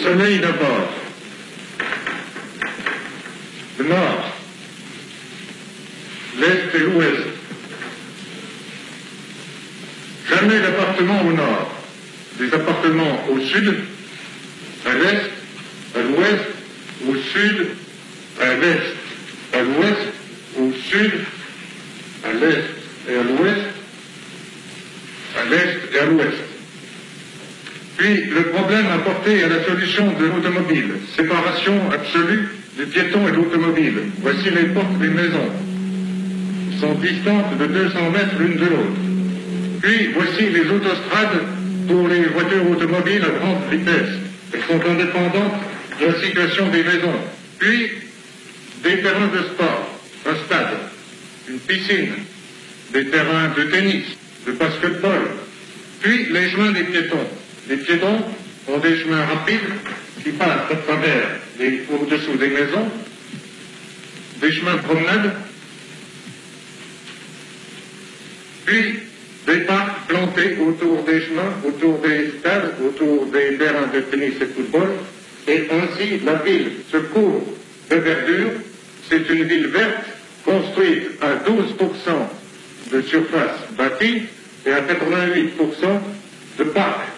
soleil d'abord. Le nord, l'est et l'ouest. Jamais d'appartements au nord. Des appartements au sud, à l'est, à l'ouest, au sud, à l'est, à l'ouest, au sud, à l'est et à l'ouest, à l'est et à l'ouest. Puis le problème apporté à la solution de l'automobile, séparation absolue du piéton et de l'automobile. Voici les portes des maisons. Elles sont distantes de 200 mètres l'une de l'autre. Puis voici les autostrades pour les voitures automobiles à grande vitesse. Elles sont indépendantes de la situation des maisons. Puis des terrains de sport, un stade, une piscine, des terrains de tennis, de basketball. Puis les chemins des piétons. Les piétons ont des chemins rapides qui passent à travers au-dessous des maisons, des chemins de promenade, puis des parcs plantés autour des chemins, autour des stades, autour des terrains de tennis et de football, et ainsi la ville se couvre de verdure. C'est une ville verte construite à 12% de surface bâtie et à 88% de parcs.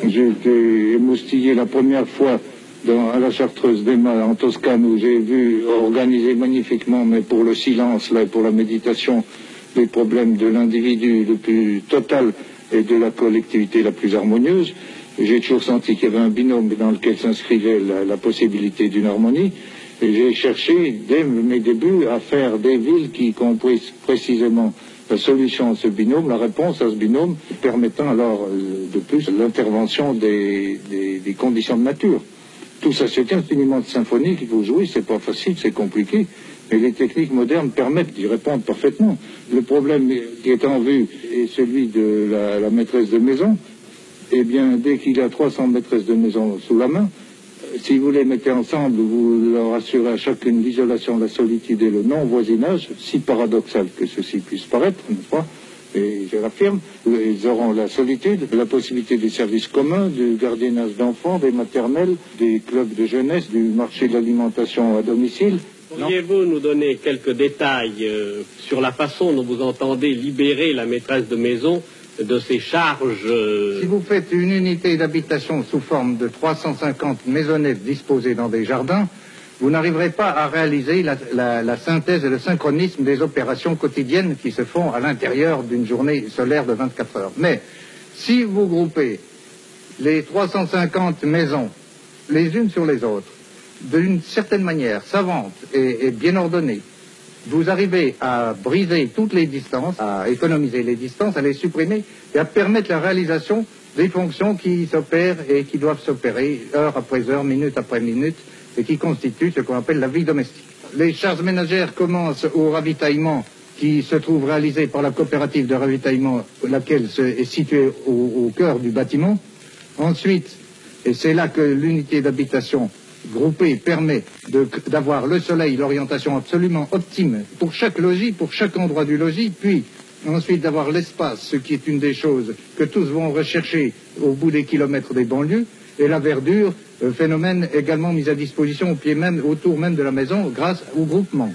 J'ai été émoustillé la première fois à la Chartreuse d'Ema, en Toscane, où j'ai vu organiser magnifiquement, mais pour le silence, là, pour la méditation, les problèmes de l'individu le plus total et de la collectivité la plus harmonieuse. J'ai toujours senti qu'il y avait un binôme dans lequel s'inscrivait la possibilité d'une harmonie. Et j'ai cherché, dès mes débuts, à faire des villes qui comprisent précisément la solution à ce binôme, la réponse à ce binôme, permettant alors de plus l'intervention des conditions de nature. Tout ça, c'est infiniment de symphonie qu'il faut jouer, c'est pas facile, c'est compliqué, mais les techniques modernes permettent d'y répondre parfaitement. Le problème qui est en vue est celui de la maîtresse de maison. Eh bien, dès qu'il y a 300 maîtresses de maison sous la main, si vous les mettez ensemble, vous leur assurez à chacune l'isolation, la solitude et le non-voisinage, si paradoxal que ceci puisse paraître, n'est-ce pas, et je l'affirme, ils auront la solitude, la possibilité des services communs, du gardiennage d'enfants, des maternelles, des clubs de jeunesse, du marché de l'alimentation à domicile. Pourriez-vous nous donner quelques détails sur la façon dont vous entendez libérer la maîtresse de maison de ses charges? Si vous faites une unité d'habitation sous forme de 350 maisonnettes disposées dans des jardins, vous n'arriverez pas à réaliser la synthèse et le synchronisme des opérations quotidiennes qui se font à l'intérieur d'une journée solaire de 24 heures. Mais si vous groupez les 350 maisons les unes sur les autres d'une certaine manière savante et bien ordonnée, vous arrivez à briser toutes les distances, à économiser les distances, à les supprimer et à permettre la réalisation des fonctions qui s'opèrent et qui doivent s'opérer heure après heure, minute après minute, et qui constituent ce qu'on appelle la vie domestique. Les charges ménagères commencent au ravitaillement qui se trouve réalisé par la coopérative de ravitaillement, laquelle est située au cœur du bâtiment. Ensuite, et c'est là que l'unité d'habitation groupée permet d'avoir le soleil, l'orientation absolument optime pour chaque logis, pour chaque endroit du logis, puis ensuite d'avoir l'espace, ce qui est une des choses que tous vont rechercher au bout des kilomètres des banlieues, et la verdure, phénomène également mis à disposition au pied même, autour même de la maison grâce au groupement.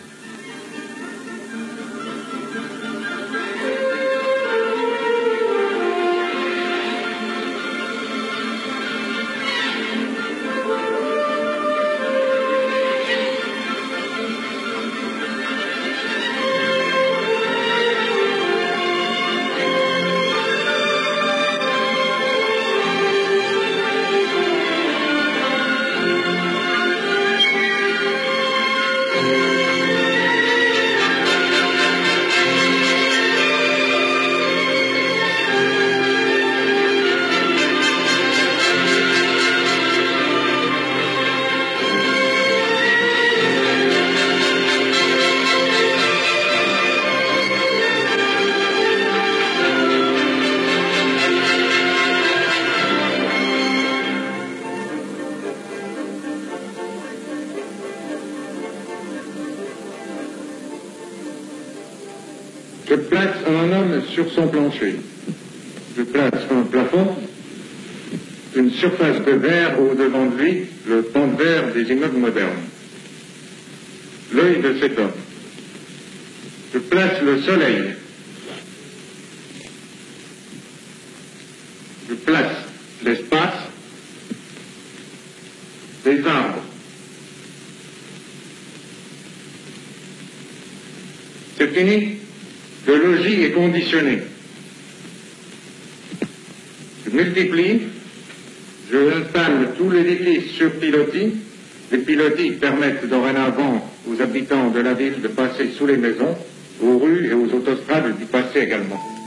Je place un homme sur son plancher. Je place un plafond, une surface de verre au-devant de lui, le pan de verre des immeubles modernes. L'œil de cet homme. Je place le soleil. Je place l'espace, les arbres. C'est fini. Le logis est conditionné. Je multiplie, je installe tous les édifices sur pilotis. Les pilotis permettent dorénavant aux habitants de la ville de passer sous les maisons, aux rues et aux autostrades d'y passer également.